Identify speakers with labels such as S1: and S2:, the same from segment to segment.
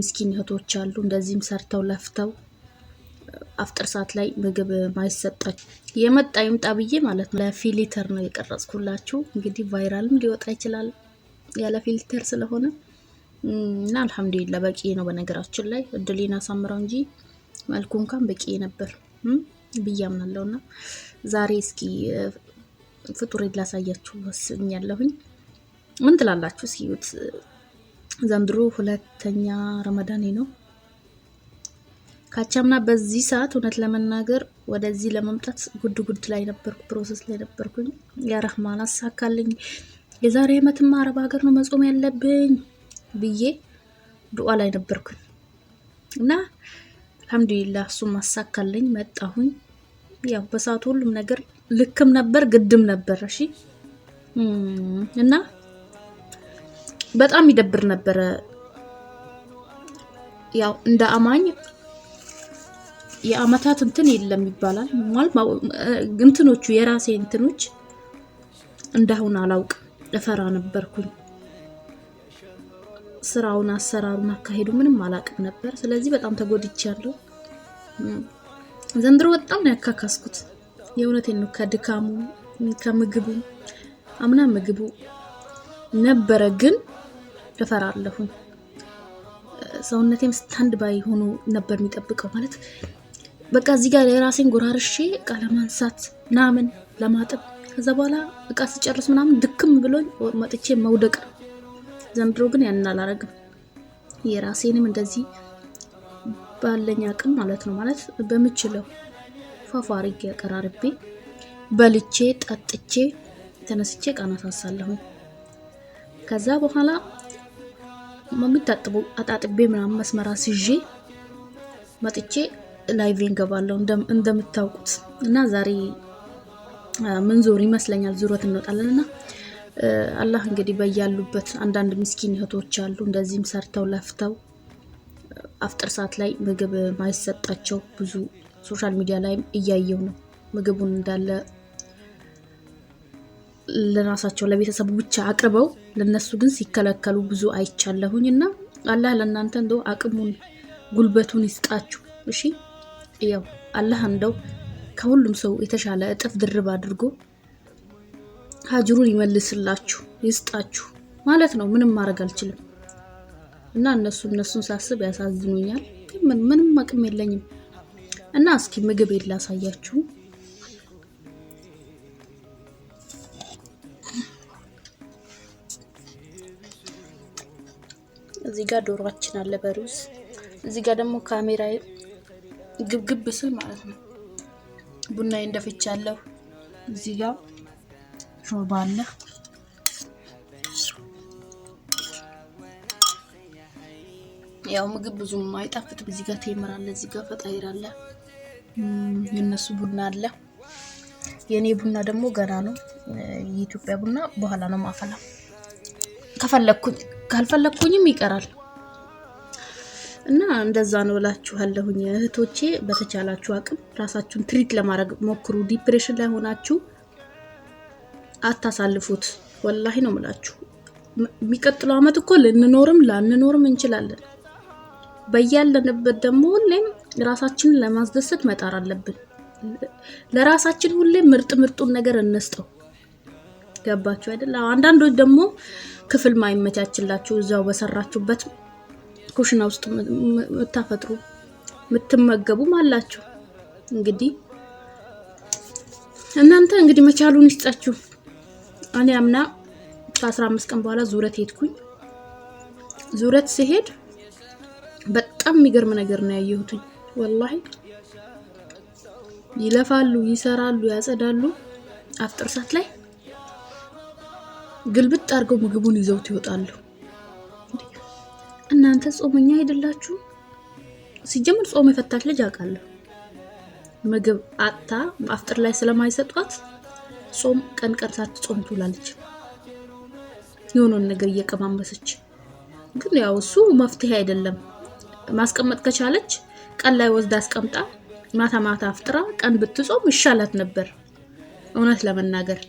S1: ምስኪን እህቶች አሉ እንደዚህም ሰርተው ለፍተው አፍጥር ሰዓት ላይ ምግብ ማይሰጣቸው የመጣ ይምጣ ብዬ ማለት ነው። ለፊልተር ነው የቀረጽኩላችሁ። እንግዲህ ቫይራልም ሊወጣ ይችላል ያለ ፊልተር ስለሆነ እና አልহামዱሊላህ በቂ ነው። በነገራችን ላይ እድሌን አሳምረው እንጂ መልኩ እንኳን በቂ ነበር ብያምናለሁና ዛሬ እስኪ ፍጡር ላሳያችሁ ወስኛለሁኝ። ምን ትላላችሁ? እስኪዩት። ዘንድሮ ሁለተኛ ረመዳኔ ነው። ካቻምና በዚህ ሰዓት እውነት ለመናገር ወደዚህ ለመምጣት ጉድ ላይ ነበርኩ፣ ፕሮሰስ ላይ ነበርኩኝ። ያ ረህማን አሳካልኝ። የዛሬ አመትማ አረብ ሀገር ነው መጾም ያለብኝ ብዬ ዱዓ ላይ ነበርኩኝ እና አልহামዱሊላህ እሱም አሳካልኝ። መጣሁኝ። ያው በሰዓቱ ሁሉም ነገር ልክም ነበር ግድም ነበር። እሺ እና በጣም ይደብር ነበር። ያው እንደ አማኝ የአመታት እንትን የለም ይባላል ማለት እንትኖቹ የራሴ እንትኖች እንዳሁን አላውቅ ለፈራ ነበርኩኝ። ስራውን አሰራሩን አካሄዱ ምንም አላቅም ነበር። ስለዚህ በጣም ተጎድቻለሁ። ዘንድሮ በጣም ነው ያካካስኩት። የእውነቴን ነው። ከድካሙ ከምግቡ አምና ምግቡ ነበረ ግን እፈራለሁኝ። ሰውነቴም ስታንድ ባይ ሆኖ ነበር የሚጠብቀው ማለት በቃ እዚህ ጋር የራሴን ጎራርሼ እቃ ለማንሳት ምናምን ለማጠብ ከዛ በኋላ እቃ ስጨርስ ምናምን ድክም ብሎኝ መጥቼ መውደቅ። ዘንድሮ ግን ያን አላረግም። የራሴንም እንደዚህ ባለኝ አቅም ማለት ነው ማለት በምችለው ፋፋሪግ ያቀራርቤ በልቼ ጠጥቼ ተነስቼ ቃናሳሳለሁ። ከዛ በኋላ ማሚታጥቡ አጣጥቤ ምናምን መስመራ ሲጄ መጥቼ ላይቬን ገባለሁ እንደምታውቁት እና ዛሬ መንዞር ይመስለኛል ዙረት እንወጣለንና አላህ እንግዲህ በያሉበት አንዳንድ ምስኪን እህቶች አሉ እንደዚህም ሰርተው ለፍተው አፍጥር ሰዓት ላይ ምግብ ማይሰጣቸው ብዙ ሶሻል ሚዲያ ላይ እያየው ነው። ምግቡን እንዳለ ለራሳቸው ለቤተሰቡ ብቻ አቅርበው ለነሱ ግን ሲከለከሉ ብዙ አይቻለሁኝና አላህ ለእናንተ እንደው አቅሙን ጉልበቱን ይስጣችሁ። እሺ ያው አላህ እንደው ከሁሉም ሰው የተሻለ እጥፍ ድርብ አድርጎ ሀጅሩን ይመልስላችሁ ይስጣችሁ ማለት ነው። ምንም ማድረግ አልችልም እና እነሱን ሳስብ ያሳዝኑኛል። ምንም አቅም የለኝም እና እስኪ ምግብ ላሳያችሁ። እዚህ ጋር ዶሮአችን አለ በሩዝ። እዚህ ጋር ደግሞ ካሜራዬ ግብግብ ስል ማለት ነው ቡናዬ እንደፍቻለሁ። እዚህ ጋር ሾርባ አለ። ያው ምግብ ብዙም አይጣፍጥም። እዚህ ጋር ቴምር አለ፣ እዚህ ጋር ፈጣይር አለ፣ የነሱ ቡና አለ። የኔ ቡና ደግሞ ገና ነው። የኢትዮጵያ ቡና በኋላ ነው ማፈላው። ከፈለኩኝ ካልፈለኩኝም ይቀራል እና እንደዛ ነው እላችኋለሁኝ እህቶቼ። በተቻላችሁ አቅም ራሳችሁን ትሪት ለማድረግ ሞክሩ። ዲፕሬሽን ላይ ሆናችሁ አታሳልፉት። ወላሂ ነው የምላችሁ። የሚቀጥለው አመት እኮ ልንኖርም ላንኖርም እንችላለን። በያለንበት ደግሞ ሁሌም ራሳችንን ለማስደሰት መጣር አለብን። ለራሳችን ሁሌም ምርጡን ነገር እንስጠው። ገባችሁ አይደል? አንዳንዶች ደግሞ ክፍል ማይመቻችላችሁ እዛው በሰራችሁበት ኩሽና ውስጥ መታፈጥሩ ምትመገቡም አላችሁ። እንግዲህ እናንተ እንግዲህ መቻሉን ይስጣችሁ። እኔ አምና ከ15 ቀን በኋላ ዙረት ሄድኩኝ። ዙረት ሲሄድ በጣም የሚገርም ነገር ነው ያየሁት። ወላሂ ይለፋሉ፣ ይሰራሉ፣ ያጸዳሉ። አፍጥር ሰዓት ላይ ግልብጥ አድርገው ምግቡን ይዘውት ይወጣሉ። እናንተ ጾመኛ አይደላችሁ? ሲጀምር ጾም የፈታች ልጅ አውቃለሁ። ምግብ አጣ አፍጥር ላይ ስለማይሰጧት ጾም ቀን ሳትጾም ትውላለች። የሆነን ነገር እየቀማመሰች ግን ያው እሱ መፍትሄ አይደለም። ማስቀመጥ ከቻለች ቀን ላይ ወዝዳ አስቀምጣ ማታ አፍጥራ ቀን ብትጾም ይሻላት ነበር እውነት ለመናገር።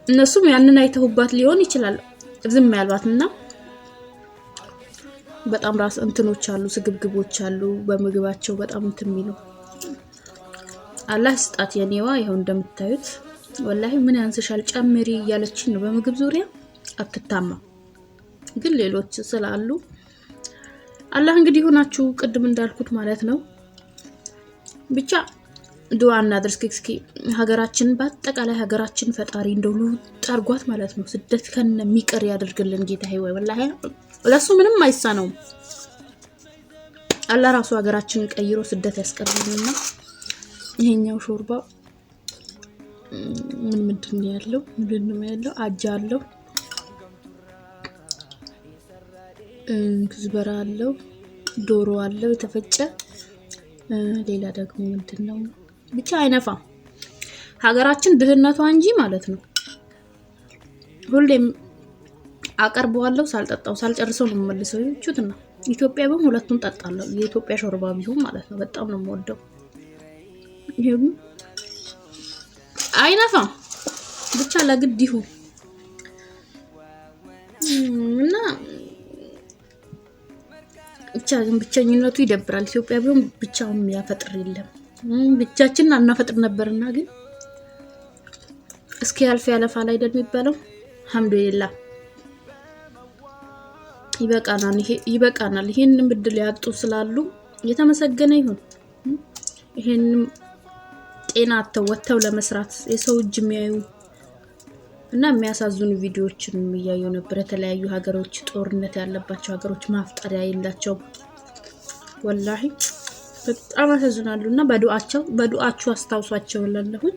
S1: እነሱም ያንን አይተውባት ሊሆን ይችላል ዝም ያልባትና በጣም ራስ እንትኖች አሉ፣ ስግብግቦች አሉ በምግባቸው በጣም እንትን የሚሉ። አላህ ስጣት የኔዋ። ይኸው እንደምታዩት ወላሂ ምን ያንስሻል ጨምሪ እያለችን ነው በምግብ ዙሪያ። አትታማ ግን ሌሎች ስላሉ አላህ እንግዲህ ሆናችሁ ቅድም እንዳልኩት ማለት ነው። ብቻ ዱዓ እናድርግ እስኪ ሀገራችን በአጠቃላይ ሀገራችን ፈጣሪ እንደው ጠርጓት ማለት ነው። ስደት ከነ የሚቀር ያደርግልን ጌታዬ። ወይ ወላሂ ለሱ ምንም አይሳነውም። አላህ ራሱ ሀገራችንን ቀይሮ ስደት ያስቀርልንና ይሄኛው ሾርባ ምንድን ነው ያለው? አጃ አለው፣ ክዝበራ አለው፣ ዶሮ አለው የተፈጨ። ሌላ ደግሞ ምንድነው? ብቻ አይነፋም ሀገራችን ድህነቷ እንጂ ማለት ነው። ሁሌም አቀርበዋለሁ ሳልጠጣው ሳልጨርሰው ነው የምመልሰው። ይቹትና ኢትዮጵያ ቢሆን ሁለቱን ጠጣለሁ። የኢትዮጵያ ሾርባ ቢሆን ማለት ነው። በጣም ነው የምወደው። ይሄም አይነፋም ብቻ ለግድ ይሁን እና ብቻ ግን ብቸኝነቱ ይደብራል። ኢትዮጵያ ቢሆን ብቻውን የሚያፈጥር የለም። ብቻችንን አናፈጥር ነበርና ግን እስኪ ያልፍ ያለፋል አይደል የሚባለው። አልሐምዱሊላህ ይበቃናል። ይሄንን ብድል ያጡ ስላሉ የተመሰገነ ይሁን። ይሄንን ጤና ተወተው ለመስራት የሰው እጅ የሚያዩ እና የሚያሳዝኑ ቪዲዮዎችን እያዩ ነበር። የተለያዩ ሀገሮች ጦርነት ያለባቸው ሀገሮች ማፍጠሪያ የላቸው። ወላሂ በጣም ያሳዝናሉ። እና በዱዓችሁ አስታውሷቸው እላለሁኝ።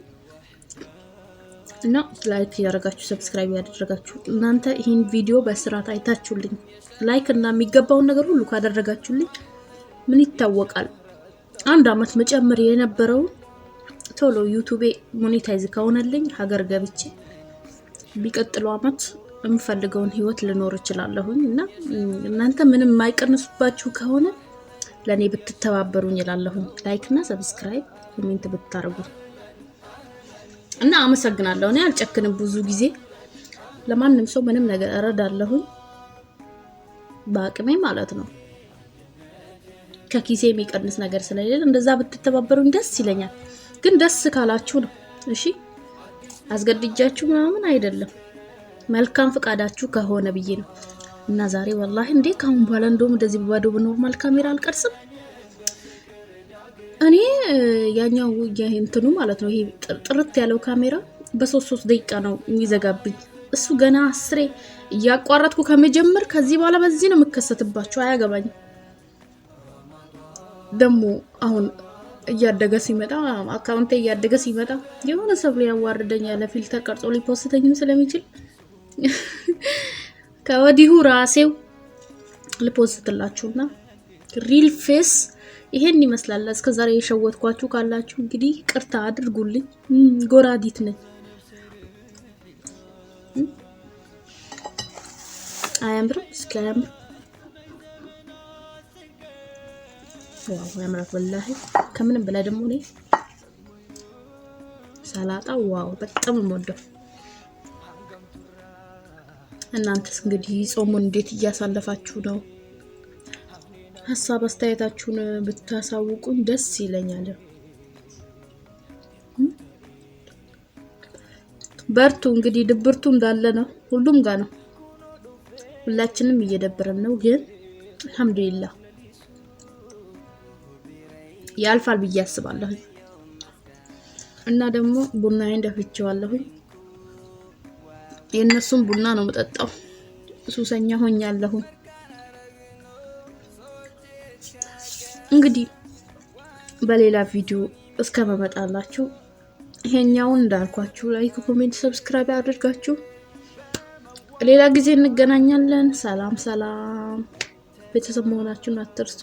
S1: እና ላይክ ያደረጋችሁ ሰብስክራይብ ያደረጋችሁ እናንተ ይሄን ቪዲዮ በስርዓት አይታችሁልኝ ላይክ እና የሚገባውን ነገር ሁሉ ካደረጋችሁልኝ ምን ይታወቃል 1 አመት መጨመር የነበረው ቶሎ ዩቲዩብ ሞኔታይዝ ከሆነልኝ ሀገር ገብቼ ቢቀጥለው አመት የምፈልገውን ህይወት ልኖር እችላለሁኝ። እና እናንተ ምንም የማይቀንሱባችሁ ከሆነ ለኔ ብትተባበሩኝ እላለሁኝ። ላይክ እና ሰብስክራይብ ኮሜንት ብታረጉ እና አመሰግናለሁ። እኔ አልጨክንም። ብዙ ጊዜ ለማንም ሰው ምንም ነገር እረዳለሁኝ በአቅሜ ማለት ነው። ከኪሴ የሚቀንስ ነገር ስለሌለ እንደዛ ብትተባበሩኝ ደስ ይለኛል። ግን ደስ ካላችሁ ነው እሺ፣ አስገድጃችሁ ምናምን አይደለም። መልካም ፍቃዳችሁ ከሆነ ብዬ ነው። እና ዛሬ ወላሂ እንዴ ካሁን በኋላ እንደውም እንደዚህ በባዶ በኖርማል ካሜራ አልቀርጽም። እኔ ያኛው እንትኑ ማለት ነው ይሄ ጥርት ያለው ካሜራ በ3 ደቂቃ ነው የሚዘጋብኝ። እሱ ገና 10 እያቋረጥኩ ከመጀመር ከዚህ በኋላ በዚህ ነው የምከሰትባችሁ። አያገባኝም። ደግሞ አሁን እያደገ ሲመጣ አካውንቴ እያደገ ሲመጣ የሆነ ሰው ሊያዋርደኝ ያለ ፊልተር ቀርጾ ሊፖስተኝም ስለሚችል ከወዲሁ ራሴው ልፖስትላችሁና ሪል ፌስ ይሄን ይመስላል። እስከዛሬ የሸወትኳችሁ ካላችሁ እንግዲህ ቅርታ አድርጉልኝ። ጎራዲት ነኝ። አያምርም? እስኪ አያምርም? ዋው ያምራል ወላሂ። ከምንም በላይ ደግሞ እኔ ሰላጣ ዋው በጣም የምወደው። እናንተስ እንግዲህ ጾሙን እንዴት እያሳለፋችሁ ነው? ሀሳብ አስተያየታችሁን ብታሳውቁኝ ደስ ይለኛል። በርቱ። እንግዲህ ድብርቱ እንዳለ ነው፣ ሁሉም ጋር ነው። ሁላችንም እየደበረን ነው፣ ግን አልሐምዱሊላህ ያልፋል ብዬ አስባለሁ። እና ደግሞ ቡናዬን ደፍቼዋለሁ። የነሱን ቡና ነው መጠጣው። ሱሰኛ ሆኛለሁ። እንግዲህ በሌላ ቪዲዮ እስከመመጣላችሁ ይሄኛውን እንዳልኳችሁ ላይክ፣ ኮሜንት፣ ሰብስክራይብ አድርጋችሁ ሌላ ጊዜ እንገናኛለን። ሰላም ቤተሰብ መሆናችሁን አትርሱ።